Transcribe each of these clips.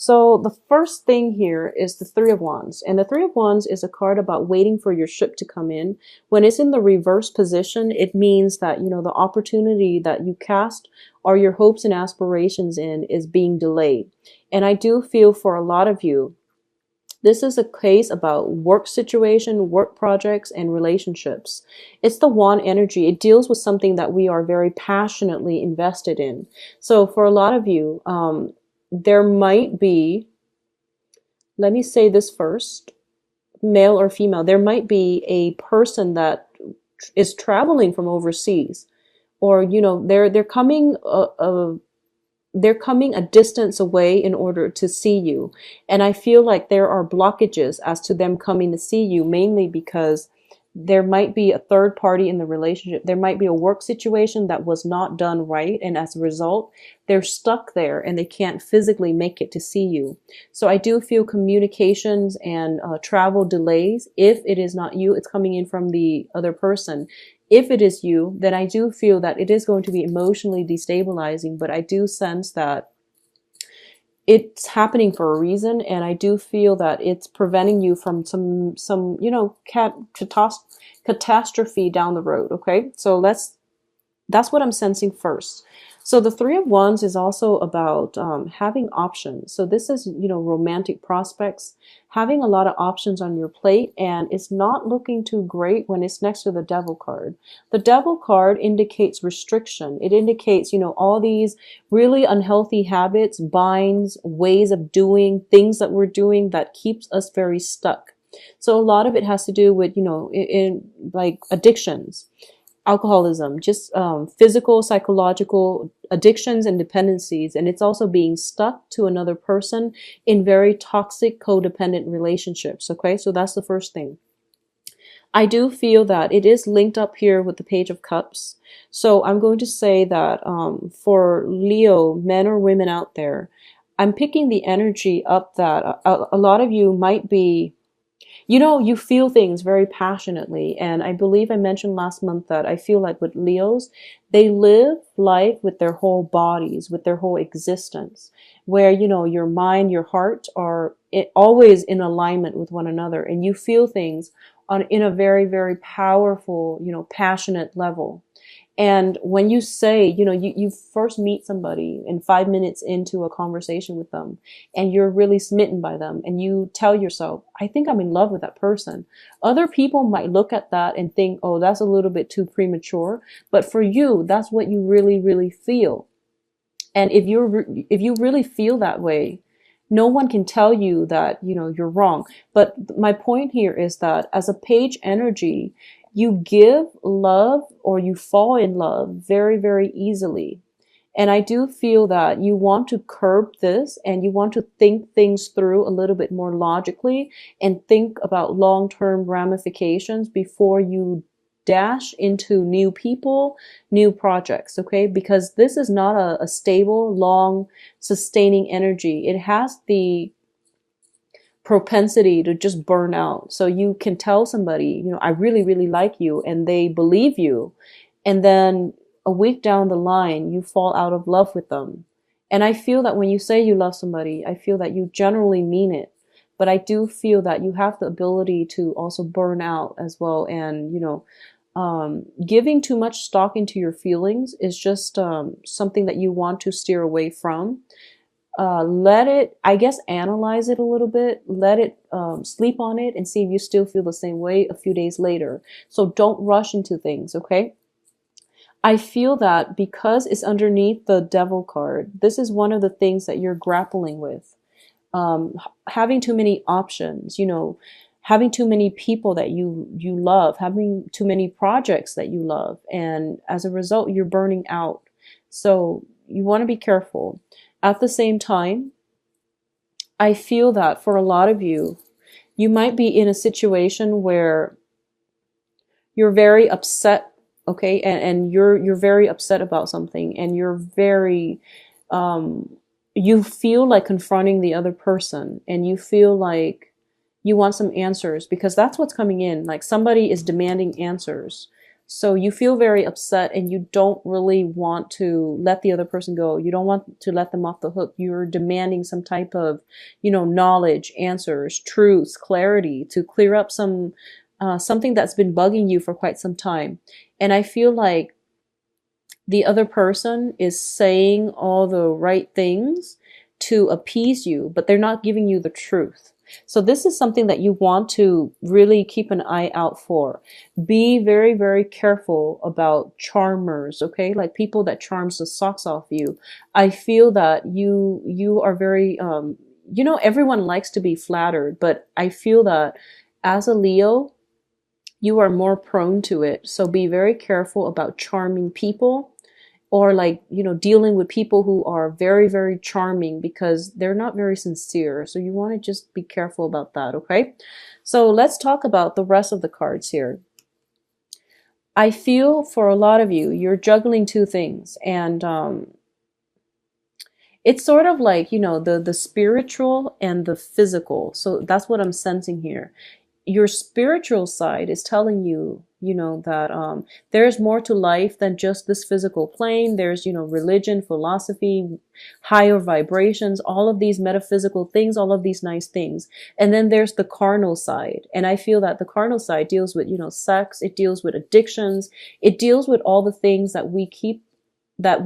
So the first thing here is the Three of Wands. And the Three of Wands is a card about waiting for your ship to come in. When it's in the reverse position, it means that, you know, the opportunity that you cast or your hopes and aspirations in is being delayed. And I do feel for a lot of you, this is a case about work situation, work projects, and relationships. It's the wand energy. It deals with something that we are very passionately invested in. So for a lot of you, there might be, let me say this first, male or female, there might be a person that is traveling from overseas, or, you know, they're coming they're coming a distance away in order to see you. And I feel like there are blockages as to them coming to see you, mainly because there might be a third party in the relationship. There might be a work situation that was not done right. And as a result, they're stuck there and they can't physically make it to see you. So I do feel communications and travel delays. If it is not you, it's coming in from the other person. If it is you, then I do feel that it is going to be emotionally destabilizing, but I do sense that it's happening for a reason, and I do feel that it's preventing you from some you know, catastrophe down the road. Okay, so that's what I'm sensing first. So the Three of Wands is also about having options. So this is, you know, romantic prospects, having a lot of options on your plate, and it's not looking too great when it's next to the Devil card. The Devil card indicates restriction. It indicates, you know, all these really unhealthy habits, binds, ways of doing things that we're doing that keeps us very stuck. So a lot of it has to do with, you know, in like addictions, alcoholism, just physical, psychological addictions and dependencies. And it's also being stuck to another person in very toxic, codependent relationships. Okay, so that's the first thing. I do feel that it is linked up here with the Page of Cups. So I'm going to say that for Leo, men or women out there, I'm picking the energy up that a lot of you might be, you know, you feel things very passionately. And I believe I mentioned last month that I feel like with Leos, they live life with their whole bodies, with their whole existence, where, you know, your mind, your heart are always in alignment with one another. And you feel things in a very, very powerful, you know, passionate level. And when you say, you know, you first meet somebody and 5 minutes into a conversation with them and you're really smitten by them and you tell yourself, I think I'm in love with that person. Other people might look at that and think, oh, that's a little bit too premature. But for you, that's what you really, really feel. And if you really feel that way, no one can tell you that, you know, you're wrong. But my point here is that as a page energy, you give love or you fall in love very, very easily. And I do feel that you want to curb this and you want to think things through a little bit more logically and think about long-term ramifications before you dash into new people, new projects, okay? Because this is not a stable, long, sustaining energy. It has the propensity to just burn out. So you can tell somebody, you know, I really, really like you, and they believe you. And then a week down the line, you fall out of love with them. And I feel that when you say you love somebody, I feel that you generally mean it. But I do feel that you have the ability to also burn out as well. And, you know, giving too much stock into your feelings is just something that you want to steer away from. Let it, I guess, analyze it a little bit, let it sleep on it and see if you still feel the same way a few days later. So don't rush into things, okay? I feel that because it's underneath the Devil card, this is one of the things that you're grappling with. Having too many options, you know, having too many people that you love, having too many projects that you love. And as a result, you're burning out. So you want to be careful. At the same time, I feel that for a lot of you, you might be in a situation where you're very upset, okay? And you're very upset about something, and you're very, you feel like confronting the other person, and you feel like you want some answers, because that's what's coming in. Like somebody is demanding answers. So you feel very upset and you don't really want to let the other person go. You don't want to let them off the hook. You're demanding some type of, knowledge, answers, truths, clarity to clear up something that's been bugging you for quite some time. And I feel like the other person is saying all the right things to appease you, but they're not giving you the truth. So this is something that you want to really keep an eye out for. Be very, very careful about charmers, okay? Like people that charms the socks off you. I feel that you are very everyone likes to be flattered, but I feel that as a Leo, you are more prone to it. So be very careful about charming people, or like, dealing with people who are very, very charming, because they're not very sincere. So you want to just be careful about that, okay? So let's talk about the rest of the cards here. I feel for a lot of you, you're juggling two things, and it's sort of like, the spiritual and the physical. So that's what I'm sensing here. Your spiritual side is telling you, that there's more to life than just this physical plane. There's, religion, philosophy, higher vibrations, all of these metaphysical things, all of these nice things. And then there's the carnal side. And I feel that the carnal side deals with, sex. It deals with addictions. It deals with all the things that we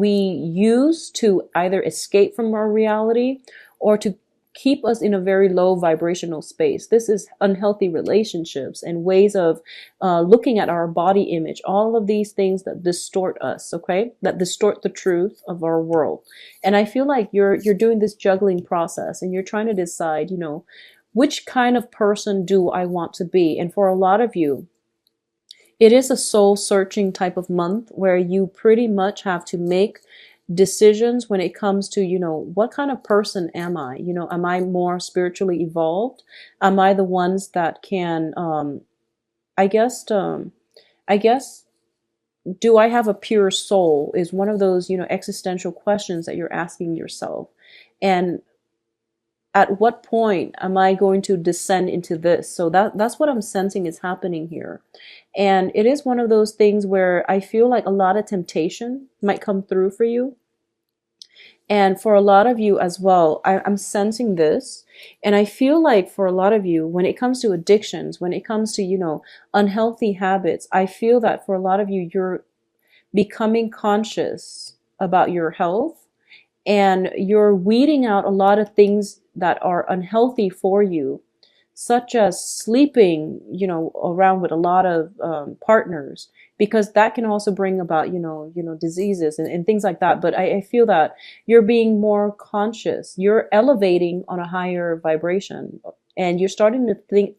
use to either escape from our reality or to keep us in a very low vibrational space. This is unhealthy relationships and ways of looking at our body image, all of these things that distort us, okay? That distort the truth of our world. And I feel like you're doing this juggling process, and you're trying to decide, which kind of person do I want to be? And for a lot of you, it is a soul searching type of month where you pretty much have to make decisions when it comes to, what kind of person am I? Am I more spiritually evolved? Am I the ones that can, I guess, do I have a pure soul is one of those, existential questions that you're asking yourself. And at what point am I going to descend into this? So that's what I'm sensing is happening here. And it is one of those things where I feel like a lot of temptation might come through for you. And for a lot of you as well, I'm sensing this. And I feel like for a lot of you, when it comes to addictions, when it comes to, unhealthy habits, I feel that for a lot of you, you're becoming conscious about your health, and you're weeding out a lot of things that are unhealthy for you, such as sleeping, around with a lot of partners, because that can also bring about, diseases and things like that. But I feel that you're being more conscious. You're elevating on a higher vibration, and you're starting to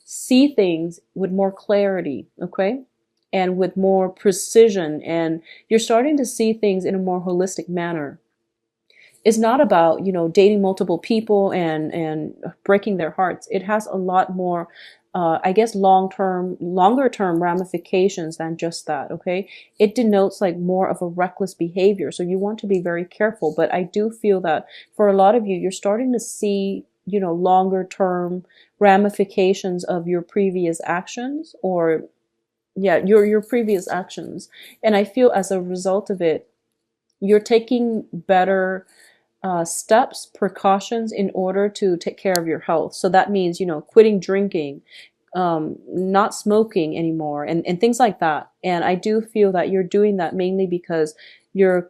see things with more clarity, okay? And with more precision, and you're starting to see things in a more holistic manner. It's not about, dating multiple people and breaking their hearts. It has a lot more, I guess, longer term ramifications than just that, okay? It denotes like more of a reckless behavior. So you want to be very careful. But I do feel that for a lot of you, you're starting to see, longer term ramifications of your previous actions, or your previous actions. And I feel as a result of it, you're taking better steps, precautions in order to take care of your health. So that means, quitting drinking, not smoking anymore, and things like that. And I do feel that you're doing that mainly because you're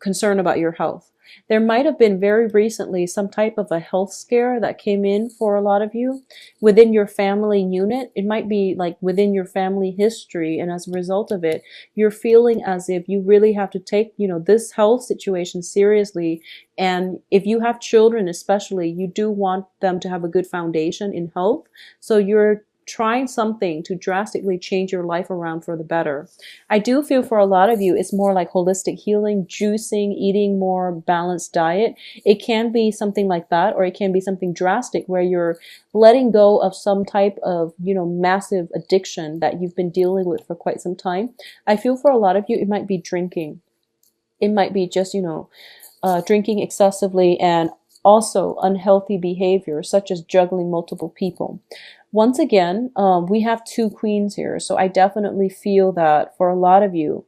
concerned about your health. There might have been very recently some type of a health scare that came in for a lot of you within your family unit. It might be like within your family history. And as a result of it, you're feeling as if you really have to take, this health situation seriously. And if you have children, especially, you do want them to have a good foundation in health. So you're trying something to drastically change your life around for the better. I do feel for a lot of you, it's more like holistic healing, juicing, eating more balanced diet. It can be something like that, or it can be something drastic where you're letting go of some type of, massive addiction that you've been dealing with for quite some time. I feel for a lot of you, it might be drinking. It might be just, drinking excessively, and also unhealthy behavior, such as juggling multiple people. Once again, we have two queens here. So I definitely feel that for a lot of you,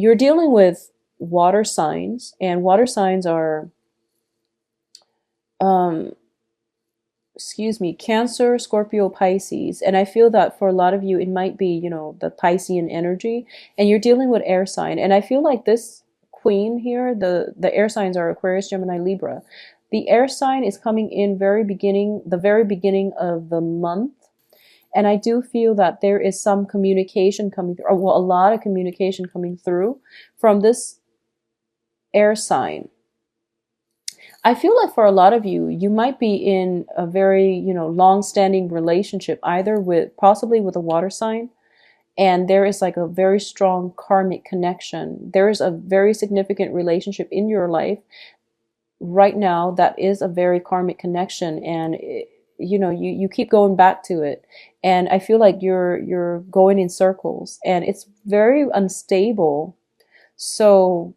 you're dealing with water signs, and water signs are, um, excuse me, Cancer, Scorpio, Pisces. And I feel that for a lot of you, it might be, the Piscean energy, and you're dealing with air sign. And I feel like this queen here, the air signs are Aquarius, Gemini, Libra. The air sign is coming in the very beginning of the month. And I do feel that there is some communication coming through, or well, a lot of communication coming through from this air sign. I feel like for a lot of you, you might be in a very, long-standing relationship, either possibly with a water sign, and there is like a very strong karmic connection. There is a very significant relationship in your life right now that is a very karmic connection, and you keep going back to it, and I feel like you're going in circles, and it's very unstable. So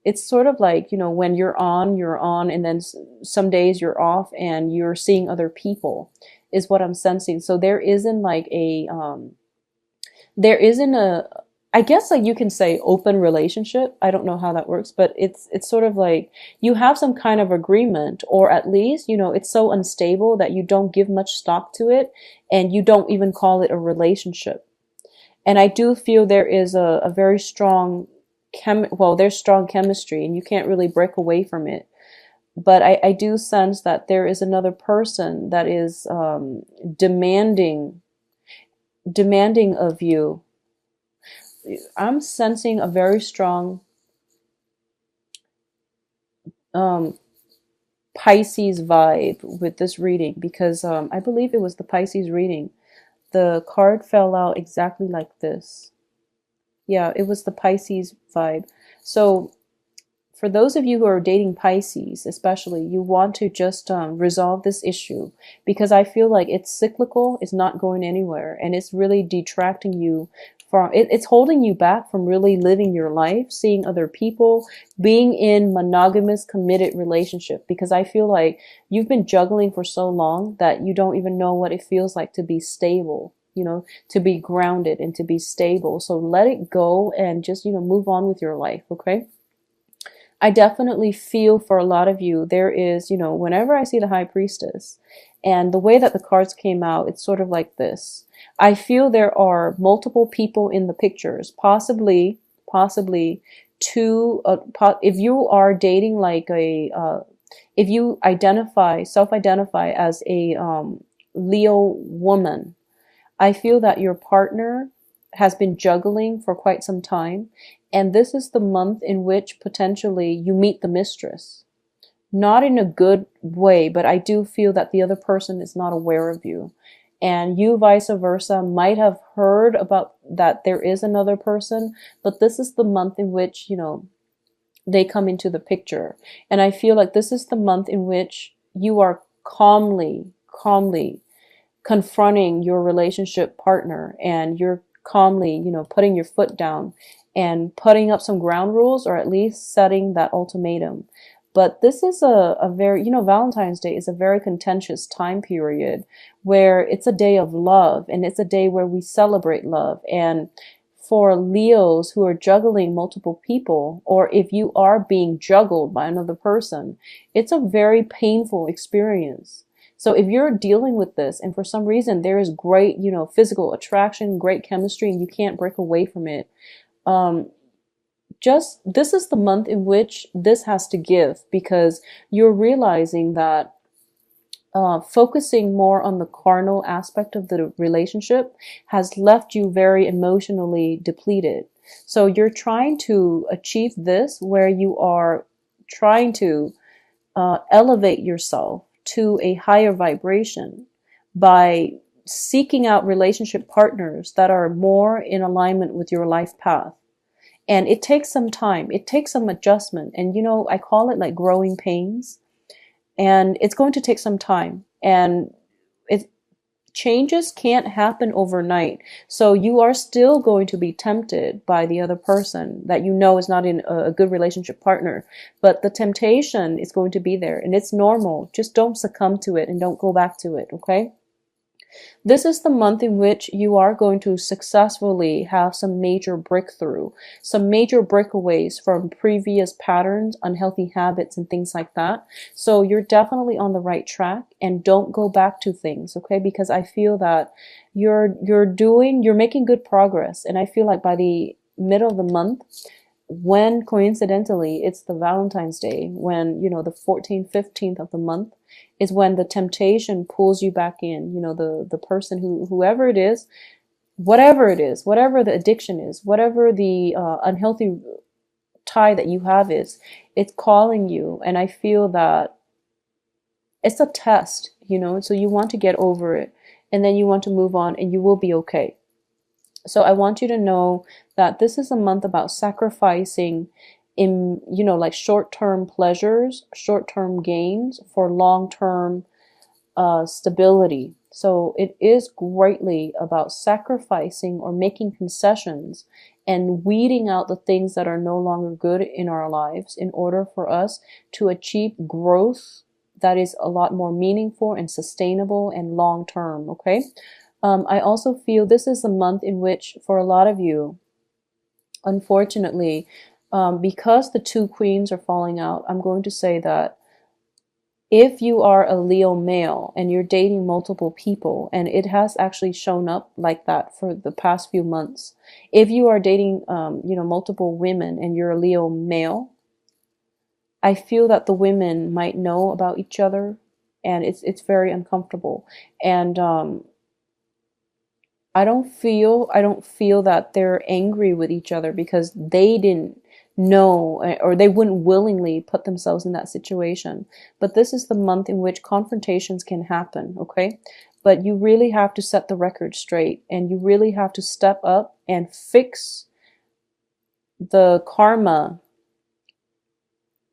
it's sort of like, when you're on, and then some days you're off and you're seeing other people, is what I'm sensing. So there isn't like there isn't a, I guess like you can say open relationship. I don't know how that works, but it's sort of like you have some kind of agreement, or at least, it's so unstable that you don't give much stock to it, and you don't even call it a relationship. And I do feel there is a very strong there's strong chemistry, and you can't really break away from it. But I do sense that there is another person that is demanding of you. I'm sensing a very strong Pisces vibe with this reading, because I believe it was the Pisces reading. The card fell out exactly like this. Yeah, it was the Pisces vibe. So for those of you who are dating Pisces, especially, you want to just resolve this issue, because I feel like it's cyclical, it's not going anywhere, and it's really detracting you from, it's holding you back from really living your life, seeing other people, being in monogamous, committed relationship, because I feel like you've been juggling for so long that you don't even know what it feels like to be stable, to be grounded and to be stable. So let it go and just, move on with your life, okay? I definitely feel for a lot of you, there is, whenever I see the High Priestess and the way that the cards came out, it's sort of like this. I feel there are multiple people in the pictures, possibly two, if you are dating like if you self-identify as a Leo woman, I feel that your partner has been juggling for quite some time, and this is the month in which potentially you meet the mistress. Not in a good way, but I do feel that the other person is not aware of you. And you, vice versa, might have heard about that there is another person, but this is the month in which, they come into the picture. And I feel like this is the month in which you are calmly confronting your relationship partner, and you're calmly, putting your foot down and putting up some ground rules, or at least setting that ultimatum. But this is a very, Valentine's Day is a very contentious time period where it's a day of love, and it's a day where we celebrate love. And for Leos who are juggling multiple people, or if you are being juggled by another person, it's a very painful experience. So if you're dealing with this, and for some reason there is great, physical attraction, great chemistry, and you can't break away from it, this is the month in which this has to give, because you're realizing that focusing more on the carnal aspect of the relationship has left you very emotionally depleted. So you're trying to achieve this, where you are trying to elevate yourself to a higher vibration by seeking out relationship partners that are more in alignment with your life path. And it takes some time. It takes some adjustment. And, I call it like growing pains. And it's going to take some time. And changes can't happen overnight. So you are still going to be tempted by the other person that you know is not in a good relationship partner. But the temptation is going to be there and it's normal. Just don't succumb to it and don't go back to it, okay? This is the month in which you are going to successfully have some major breakthrough, some major breakaways from previous patterns, unhealthy habits, and things like that. So you're definitely on the right track and don't go back to things, okay? Because I feel that you're making good progress. And I feel like by the middle of the month, when coincidentally it's the Valentine's Day, when, the 14th, 15th of the month is when the temptation pulls you back in, the person whoever it is, whatever the addiction is, whatever the unhealthy tie that you have is, it's calling you. And I feel that it's a test, so you want to get over it and then you want to move on and you will be okay. So I want you to know that this is a month about sacrificing in, like short-term pleasures, short-term gains for long-term stability. So it is greatly about sacrificing or making concessions and weeding out the things that are no longer good in our lives in order for us to achieve growth that is a lot more meaningful and sustainable and long-term, okay? I also feel this is a month in which, for a lot of you, unfortunately, because the two queens are falling out, I'm going to say that if you are a Leo male and you're dating multiple people, and it has actually shown up like that for the past few months, if you are dating, multiple women and you're a Leo male, I feel that the women might know about each other, and it's very uncomfortable. And I don't feel that they're angry with each other because they didn't know or they wouldn't willingly put themselves in that situation. But this is the month in which confrontations can happen, okay? But you really have to set the record straight and you really have to step up and fix the karma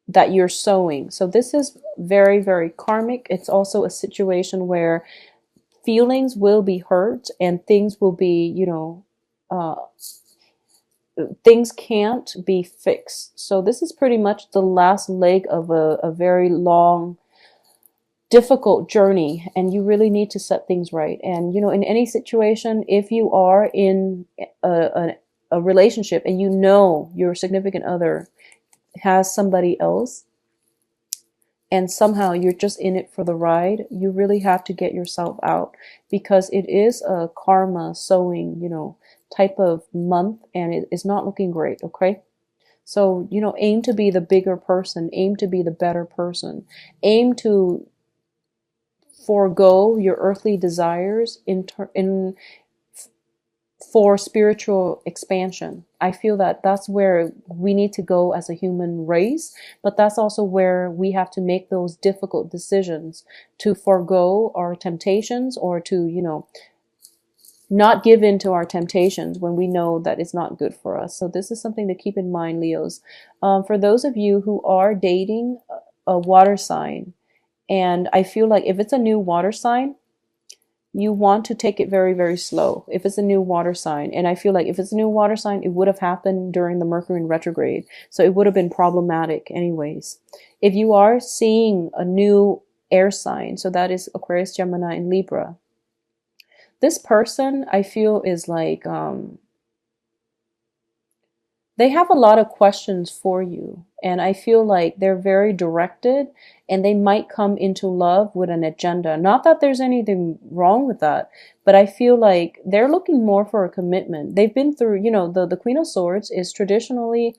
that you're sowing. So this is very, very karmic. It's also a situation where feelings will be hurt and things will be, things can't be fixed. So this is pretty much the last leg of a very long, difficult journey, and you really need to set things right. And, in any situation, if you are in a relationship and your significant other has somebody else, and somehow you're just in it for the ride, you really have to get yourself out because it is a karma sowing, type of month and it is not looking great, okay? So, aim to be the bigger person, aim to be the better person, aim to forego your earthly desires for spiritual expansion. I feel that that's where we need to go as a human race, but that's also where we have to make those difficult decisions to forego our temptations or to, not give in to our temptations when we know that it's not good for us. So this is something to keep in mind, Leos. For those of you who are dating a water sign, and I feel like if it's a new water sign, you want to take it very, very slow if it's a new water sign. And I feel like if it's a new water sign, it would have happened during the Mercury in retrograde. So it would have been problematic anyways. If you are seeing a new air sign, so that is Aquarius, Gemini, and Libra, this person I feel is like, they have a lot of questions for you. And I feel like they're very directed and they might come into love with an agenda. Not that there's anything wrong with that, but I feel like they're looking more for a commitment. They've been through, the Queen of Swords is traditionally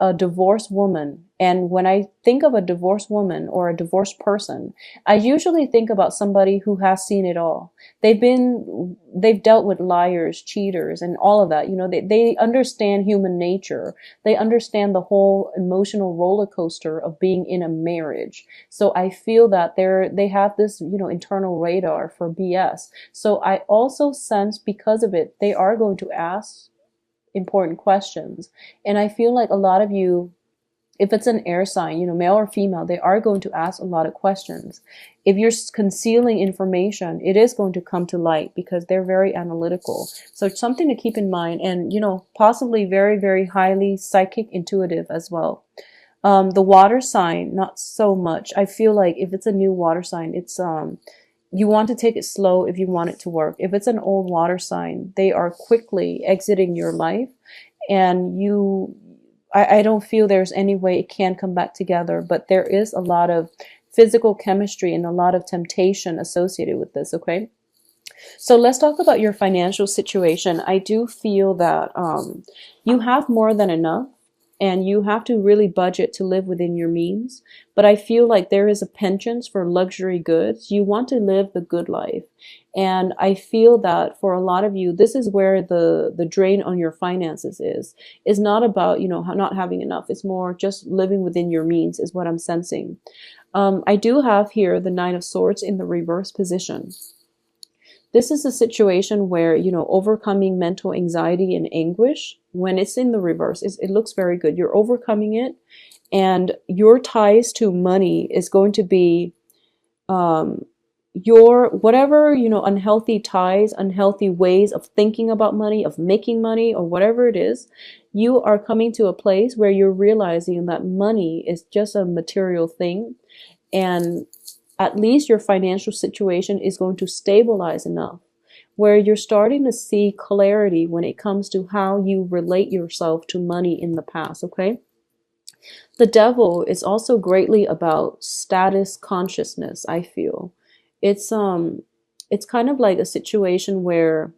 a divorced woman. And when I think of a divorced woman or a divorced person, I usually think about somebody who has seen it all. They've dealt with liars, cheaters, and all of that. They understand human nature. They understand the whole emotional roller coaster of being in a marriage. So I feel that they have this, internal radar for BS. So I also sense because of it, they are going to ask important questions. And I feel like a lot of you, If it's an air sign, male or female, they are going to ask a lot of questions. If you're concealing information, it is going to come to light because they're very analytical. So it's something to keep in mind, and, possibly very, very highly psychic, intuitive as well. The water sign, not so much. I feel like if it's a new water sign, it's, you want to take it slow if you want it to work. If it's an old water sign, they are quickly exiting your life, and I don't feel there's any way it can come back together, but there is a lot of physical chemistry and a lot of temptation associated with this, okay? So let's talk about your financial situation. I do feel that you have more than enough, and you have to really budget to live within your means. But I feel like there is a penchant for luxury goods. You want to live the good life. And I feel that for a lot of you, this is where the drain on your finances is not about, not having enough. It's more just living within your means is what I'm sensing. I do have here the Nine of Swords in the reverse position. This is a situation where, overcoming mental anxiety and anguish, when it's in the reverse, it looks very good. You're overcoming it, and your ties to money is going to be your whatever, unhealthy ties, unhealthy ways of thinking about money, of making money, or whatever it is. You are coming to a place where you're realizing that money is just a material thing, and at least your financial situation is going to stabilize enough where you're starting to see clarity when it comes to how you relate yourself to money in the past, okay? The Devil is also greatly about status consciousness, I feel. It's kind of like a situation where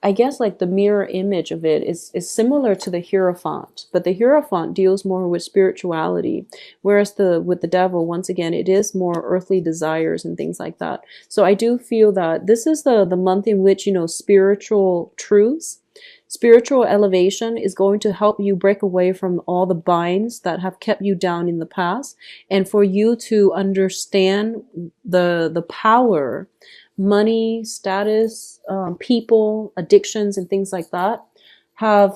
I guess like the mirror image of it is similar to the Hierophant, but the Hierophant deals more with spirituality, whereas with the Devil, once again, it is more earthly desires and things like that. So I do feel that this is the month in which, spiritual truths, spiritual elevation is going to help you break away from all the binds that have kept you down in the past, and for you to understand the power money, status, people, addictions, and things like that have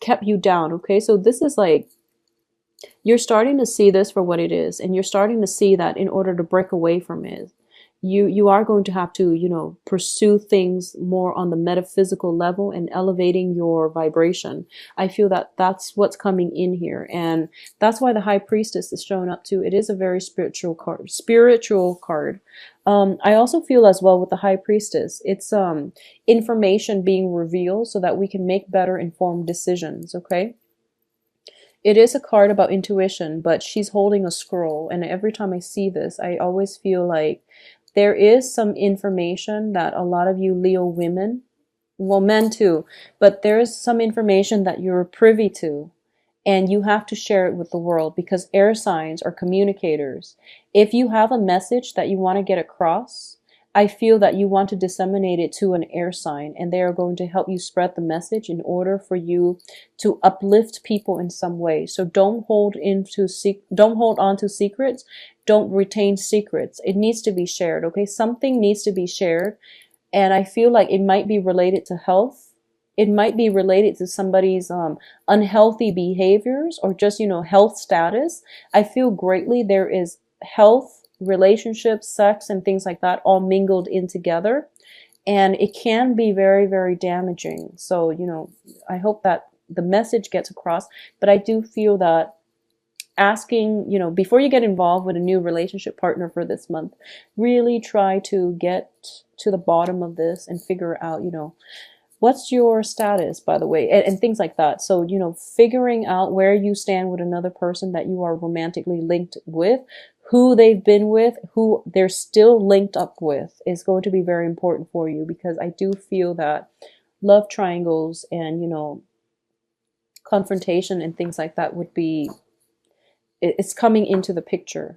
kept you down, okay? So this is like, you're starting to see this for what it is, and you're starting to see that in order to break away from it, you are going to have to, pursue things more on the metaphysical level and elevating your vibration. I feel that that's what's coming in here. And that's why the High Priestess is showing up too. It is a very spiritual card. I also feel as well with the High Priestess, it's information being revealed so that we can make better informed decisions, okay? It is a card about intuition, but she's holding a scroll. And every time I see this, I always feel like there is some information that a lot of you Leo women, well, men too, but there is some information that you're privy to, and you have to share it with the world because air signs are communicators. If you have a message that you want to get across, I feel that you want to disseminate it to an air sign, and they are going to help you spread the message in order for you to uplift people in some way. So don't hold on to secrets. Don't retain secrets. It needs to be shared, okay? Something needs to be shared, and I feel like it might be related to health. It might be related to somebody's unhealthy behaviors or just, health status. I feel greatly there is health, relationships, sex, and things like that all mingled in together. And it can be very, very damaging. So, I hope that the message gets across. But I do feel that asking, before you get involved with a new relationship partner for this month, really try to get to the bottom of this and figure out, what's your status, by the way, and things like that. So, figuring out where you stand with another person that you are romantically linked with, who they've been with, who they're still linked up with is going to be very important for you, because I do feel that love triangles and, confrontation and things like that it's coming into the picture.